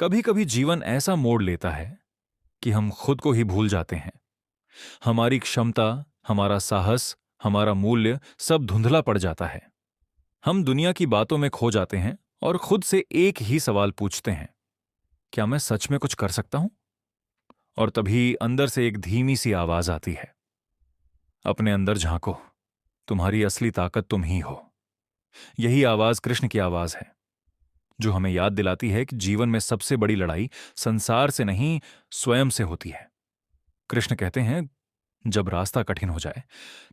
कभी कभी जीवन ऐसा मोड़ लेता है कि हम खुद को ही भूल जाते हैं। हमारी क्षमता, हमारा साहस, हमारा मूल्य सब धुंधला पड़ जाता है। हम दुनिया की बातों में खो जाते हैं और खुद से एक ही सवाल पूछते हैं, क्या मैं सच में कुछ कर सकता हूं? और तभी अंदर से एक धीमी सी आवाज आती है, अपने अंदर झांको, तुम्हारी असली ताकत तुम ही हो। यही आवाज कृष्ण की आवाज है, जो हमें याद दिलाती है कि जीवन में सबसे बड़ी लड़ाई संसार से नहीं, स्वयं से होती है। कृष्ण कहते हैं, जब रास्ता कठिन हो जाए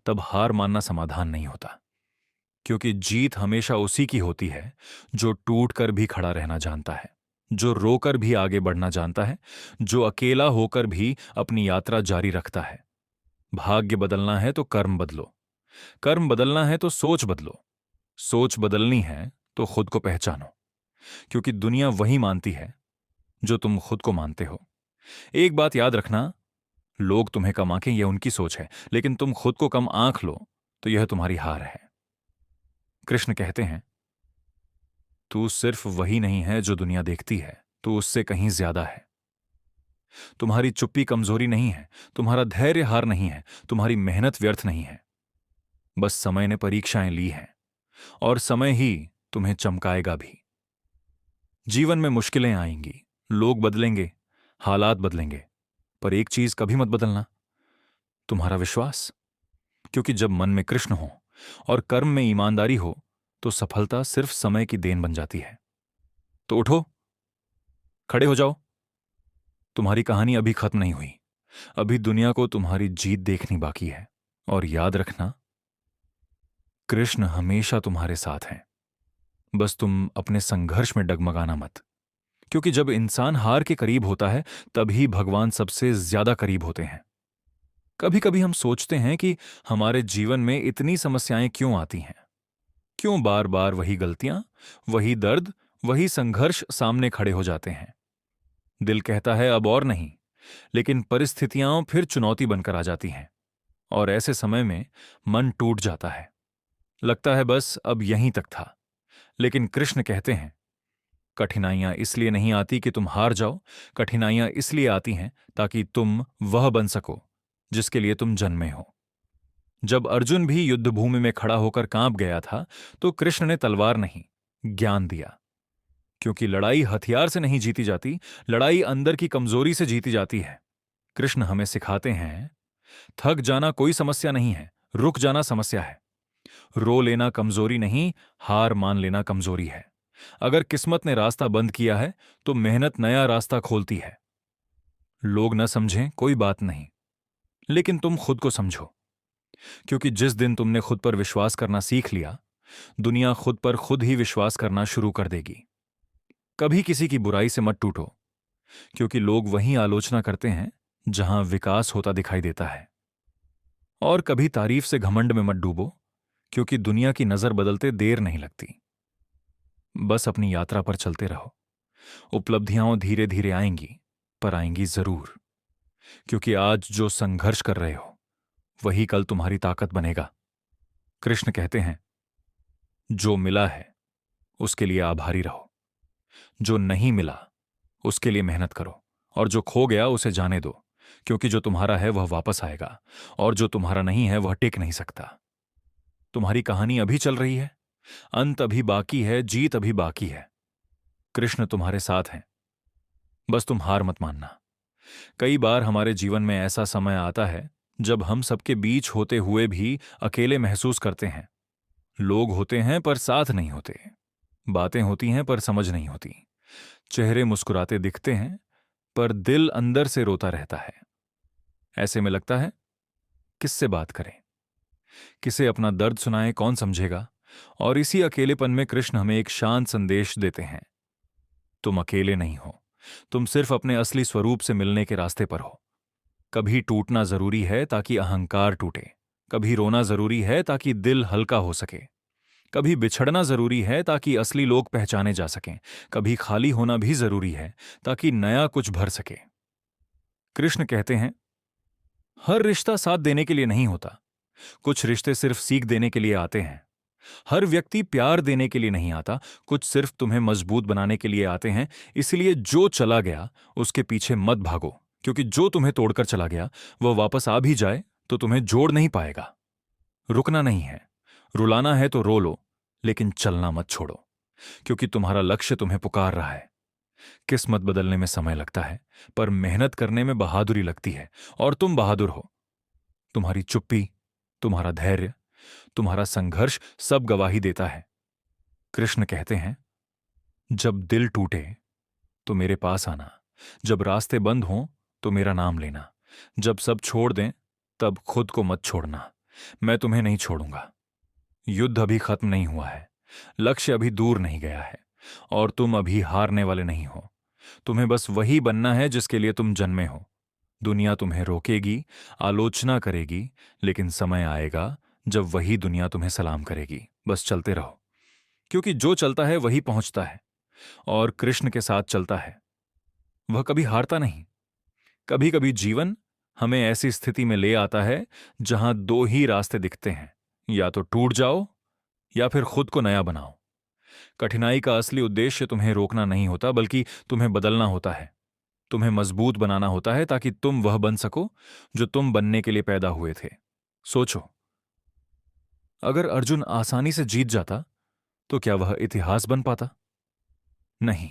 तब हार मानना समाधान नहीं होता, क्योंकि जीत हमेशा उसी की होती है जो टूट कर भी खड़ा रहना जानता है, जो रोकर भी आगे बढ़ना जानता है, जो अकेला होकर भी अपनी यात्रा जारी रखता है। भाग्य बदलना है तो कर्म बदलो, कर्म बदलना है तो सोच बदलो, सोच बदलनी है तो खुद को पहचानो, क्योंकि दुनिया वही मानती है जो तुम खुद को मानते हो। एक बात याद रखना, लोग तुम्हें कम आंकें यह उनकी सोच है, लेकिन तुम खुद को कम आंक लो तो यह तुम्हारी हार है। कृष्ण कहते हैं, तू सिर्फ वही नहीं है जो दुनिया देखती है, तू उससे कहीं ज्यादा है। तुम्हारी चुप्पी कमजोरी नहीं है, तुम्हारा धैर्य हार नहीं है, तुम्हारी मेहनत व्यर्थ नहीं है। बस समय ने परीक्षाएं ली हैं और समय ही तुम्हें चमकाएगा भी। जीवन में मुश्किलें आएंगी, लोग बदलेंगे, हालात बदलेंगे, पर एक चीज कभी मत बदलना, तुम्हारा विश्वास। क्योंकि जब मन में कृष्ण हो और कर्म में ईमानदारी हो तो सफलता सिर्फ समय की देन बन जाती है। तो उठो, खड़े हो जाओ, तुम्हारी कहानी अभी खत्म नहीं हुई, अभी दुनिया को तुम्हारी जीत देखनी बाकी है। और याद रखना, कृष्ण हमेशा तुम्हारे साथ हैं, बस तुम अपने संघर्ष में डगमगाना मत। क्योंकि जब इंसान हार के करीब होता है तभी भगवान सबसे ज्यादा करीब होते हैं। कभी कभी हम सोचते हैं कि हमारे जीवन में इतनी समस्याएं क्यों आती हैं, क्यों बार बार वही गलतियां, वही दर्द, वही संघर्ष सामने खड़े हो जाते हैं। दिल कहता है अब और नहीं, लेकिन परिस्थितियां फिर चुनौती बनकर आ जाती हैं और ऐसे समय में मन टूट जाता है, लगता है बस अब यहीं तक था। लेकिन कृष्ण कहते हैं, कठिनाइयां इसलिए नहीं आती कि तुम हार जाओ, कठिनाइयां इसलिए आती हैं ताकि तुम वह बन सको जिसके लिए तुम जन्मे हो। जब अर्जुन भी युद्धभूमि में खड़ा होकर कांप गया था तो कृष्ण ने तलवार नहीं, ज्ञान दिया। क्योंकि लड़ाई हथियार से नहीं जीती जाती, लड़ाई अंदर की कमजोरी से जीती जाती है। कृष्ण हमें सिखाते हैं, थक जाना कोई समस्या नहीं है, रुक जाना समस्या है। रो लेना कमजोरी नहीं, हार मान लेना कमजोरी है। अगर किस्मत ने रास्ता बंद किया है तो मेहनत नया रास्ता खोलती है। लोग न समझें कोई बात नहीं, लेकिन तुम खुद को समझो, क्योंकि जिस दिन तुमने खुद पर विश्वास करना सीख लिया, दुनिया खुद पर खुद ही विश्वास करना शुरू कर देगी। कभी किसी की बुराई से मत टूटो, क्योंकि लोग वहीं आलोचना करते हैं जहां विकास होता दिखाई देता है। और कभी तारीफ से घमंड में मत डूबो, क्योंकि दुनिया की नजर बदलते देर नहीं लगती। बस अपनी यात्रा पर चलते रहो, उपलब्धियां धीरे धीरे आएंगी, पर आएंगी जरूर। क्योंकि आज जो संघर्ष कर रहे हो वही कल तुम्हारी ताकत बनेगा। कृष्ण कहते हैं, जो मिला है उसके लिए आभारी रहो, जो नहीं मिला उसके लिए मेहनत करो, और जो खो गया उसे जाने दो, क्योंकि जो तुम्हारा है वह वापस आएगा और जो तुम्हारा नहीं है वह टिक नहीं सकता। तुम्हारी कहानी अभी चल रही है, अंत अभी बाकी है, जीत अभी बाकी है। कृष्ण तुम्हारे साथ हैं, बस तुम हार मत मानना। कई बार हमारे जीवन में ऐसा समय आता है जब हम सबके बीच होते हुए भी अकेले महसूस करते हैं। लोग होते हैं पर साथ नहीं होते, बातें होती हैं पर समझ नहीं होती, चेहरे मुस्कुराते दिखते हैं पर दिल अंदर से रोता रहता है। ऐसे में लगता है, किससे बात करें, किसे अपना दर्द सुनाएं, कौन समझेगा? और इसी अकेलेपन में कृष्ण हमें एक शांत संदेश देते हैं, तुम अकेले नहीं हो, तुम सिर्फ अपने असली स्वरूप से मिलने के रास्ते पर हो। कभी टूटना जरूरी है ताकि अहंकार टूटे, कभी रोना जरूरी है ताकि दिल हल्का हो सके, कभी बिछड़ना जरूरी है ताकि असली लोग पहचाने जा सकें, कभी खाली होना भी जरूरी है ताकि नया कुछ भर सके। कृष्ण कहते हैं, हर रिश्ता साथ देने के लिए नहीं होता, कुछ रिश्ते सिर्फ सीख देने के लिए आते हैं। हर व्यक्ति प्यार देने के लिए नहीं आता, कुछ सिर्फ तुम्हें मजबूत बनाने के लिए आते हैं। इसलिए जो चला गया उसके पीछे मत भागो, क्योंकि जो तुम्हें तोड़कर चला गया वह वापस आ भी जाए तो तुम्हें जोड़ नहीं पाएगा। रुकना नहीं है, रुलाना है तो रो लो, लेकिन चलना मत छोड़ो, क्योंकि तुम्हारा लक्ष्य तुम्हें पुकार रहा है। किस्मत बदलने में समय लगता है, पर मेहनत करने में बहादुरी लगती है, और तुम बहादुर हो। तुम्हारी चुप्पी, तुम्हारा धैर्य, तुम्हारा संघर्ष सब गवाही देता है। कृष्ण कहते हैं, जब दिल टूटे तो मेरे पास आना, जब रास्ते बंद हों तो मेरा नाम लेना, जब सब छोड़ दें तब खुद को मत छोड़ना। मैं तुम्हें नहीं छोड़ूंगा। युद्ध अभी खत्म नहीं हुआ है, लक्ष्य अभी दूर नहीं गया है, और तुम अभी हारने वाले नहीं हो। तुम्हें बस वही बनना है जिसके लिए तुम जन्मे हो। दुनिया तुम्हें रोकेगी, आलोचना करेगी, लेकिन समय आएगा जब वही दुनिया तुम्हें सलाम करेगी। बस चलते रहो, क्योंकि जो चलता है वही पहुंचता है, और कृष्ण के साथ चलता है वह कभी हारता नहीं। कभी कभी जीवन हमें ऐसी स्थिति में ले आता है जहां दो ही रास्ते दिखते हैं, या तो टूट जाओ या फिर खुद को नया बनाओ। कठिनाई का असली उद्देश्य तुम्हें रोकना नहीं होता, बल्कि तुम्हें बदलना होता है। तुम्हें मजबूत बनाना होता है ताकि तुम वह बन सको जो तुम बनने के लिए पैदा हुए थे। सोचो, अगर अर्जुन आसानी से जीत जाता तो क्या वह इतिहास बन पाता? नहीं।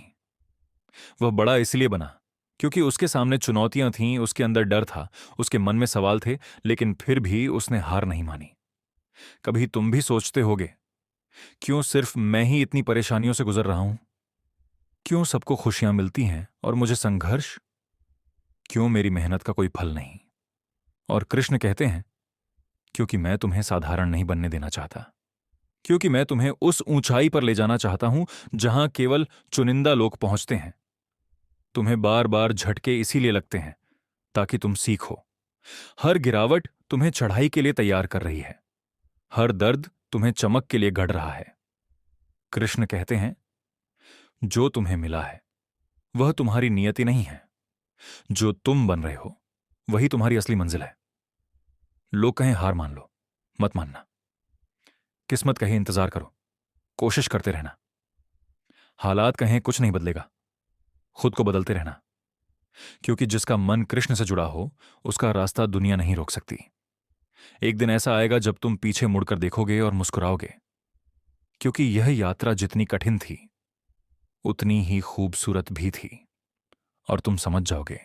वह बड़ा इसलिए बना क्योंकि उसके सामने चुनौतियां थीं, उसके अंदर डर था, उसके मन में सवाल थे, लेकिन फिर भी उसने हार नहीं मानी। कभी तुम भी सोचते होगे, क्यों सिर्फ मैं ही इतनी परेशानियों से गुजर रहा हूं? क्यों सबको खुशियां मिलती हैं और मुझे संघर्ष? क्यों मेरी मेहनत का कोई फल नहीं? और कृष्ण कहते हैं, क्योंकि मैं तुम्हें साधारण नहीं बनने देना चाहता, क्योंकि मैं तुम्हें उस ऊंचाई पर ले जाना चाहता हूं जहां केवल चुनिंदा लोग पहुंचते हैं। तुम्हें बार बार झटके इसीलिए लगते हैं ताकि तुम सीखो। हर गिरावट तुम्हें चढ़ाई के लिए तैयार कर रही है, हर दर्द तुम्हें चमक के लिए गढ़ रहा है। कृष्ण कहते हैं, जो तुम्हें मिला है वह तुम्हारी नियति नहीं है, जो तुम बन रहे हो वही तुम्हारी असली मंजिल है। लोग कहें हार मान लो, मत मानना। किस्मत कहे इंतजार करो, कोशिश करते रहना। हालात कहें कुछ नहीं बदलेगा, खुद को बदलते रहना, क्योंकि जिसका मन कृष्ण से जुड़ा हो उसका रास्ता दुनिया नहीं रोक सकती। एक दिन ऐसा आएगा जब तुम पीछे मुड़कर देखोगे और मुस्कुराओगे, क्योंकि यह यात्रा जितनी कठिन थी उतनी ही खूबसूरत भी थी। और तुम समझ जाओगे,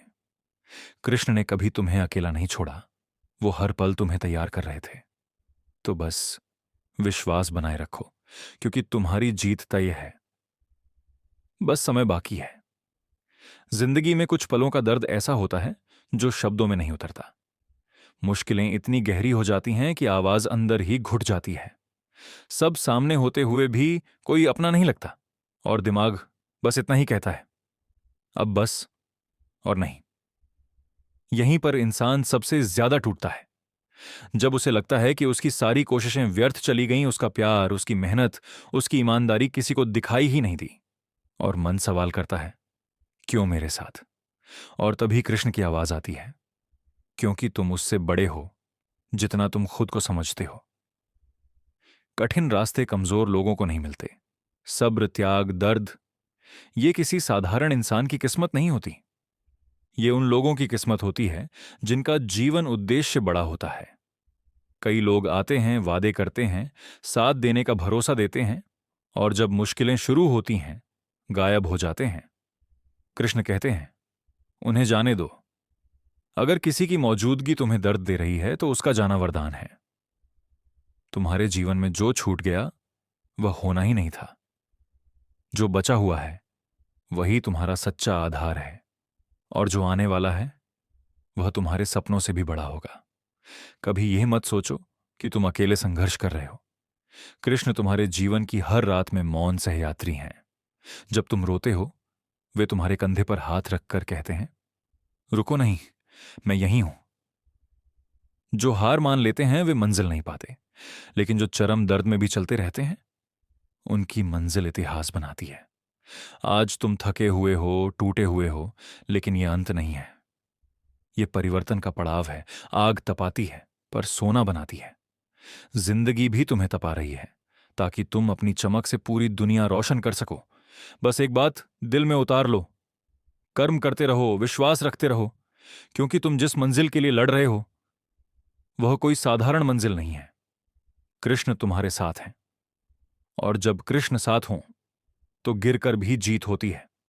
कृष्ण ने कभी तुम्हें अकेला नहीं छोड़ा, वो हर पल तुम्हें तैयार कर रहे थे। तो बस विश्वास बनाए रखो, क्योंकि तुम्हारी जीत तय है। बस समय बाकी है। जिंदगी में कुछ पलों का दर्द ऐसा होता है जो शब्दों में नहीं उतरता। मुश्किलें इतनी गहरी हो जाती हैं कि आवाज अंदर ही घुट जाती है। सब सामने होते हुए भी कोई अपना नहीं लगता, और दिमाग बस इतना ही कहता है, अब बस और नहीं। यहीं पर इंसान सबसे ज्यादा टूटता है, जब उसे लगता है कि उसकी सारी कोशिशें व्यर्थ चली गईं, उसका प्यार, उसकी मेहनत, उसकी ईमानदारी किसी को दिखाई ही नहीं दी। और मन सवाल करता है, क्यों मेरे साथ? और तभी कृष्ण की आवाज आती है, क्योंकि तुम उससे बड़े हो जितना तुम खुद को समझते हो। कठिन रास्ते कमजोर लोगों को नहीं मिलते। सब्र, त्याग, दर्द, ये किसी साधारण इंसान की किस्मत नहीं होती। ये उन लोगों की किस्मत होती है जिनका जीवन उद्देश्य बड़ा होता है। कई लोग आते हैं, वादे करते हैं, साथ देने का भरोसा देते हैं, और जब मुश्किलें शुरू होती हैं गायब हो जाते हैं। कृष्ण कहते हैं, उन्हें जाने दो। अगर किसी की मौजूदगी तुम्हें दर्द दे रही है तो उसका जाना वरदान है। तुम्हारे जीवन में जो छूट गया वह होना ही नहीं था। जो बचा हुआ है वही तुम्हारा सच्चा आधार है, और जो आने वाला है वह तुम्हारे सपनों से भी बड़ा होगा। कभी यह मत सोचो कि तुम अकेले संघर्ष कर रहे हो। कृष्ण तुम्हारे जीवन की हर रात में मौन सहयात्री हैं। जब तुम रोते हो वे तुम्हारे कंधे पर हाथ रखकर कहते हैं, रुको नहीं, मैं यहीं हूं। जो हार मान लेते हैं वे मंजिल नहीं पाते, लेकिन जो चरम दर्द में भी चलते रहते हैं उनकी मंजिल इतिहास बनाती है। आज तुम थके हुए हो, टूटे हुए हो, लेकिन यह अंत नहीं है। यह परिवर्तन का पड़ाव है। आग तपाती है पर सोना बनाती है। जिंदगी भी तुम्हें तपा रही है ताकि तुम अपनी चमक से पूरी दुनिया रोशन कर सको। बस एक बात दिल में उतार लो, कर्म करते रहो, विश्वास रखते रहो, क्योंकि तुम जिस मंजिल के लिए लड़ रहे हो वह कोई साधारण मंजिल नहीं है। कृष्ण तुम्हारे साथ हैं, और जब कृष्ण साथ हों तो गिरकर भी जीत होती है।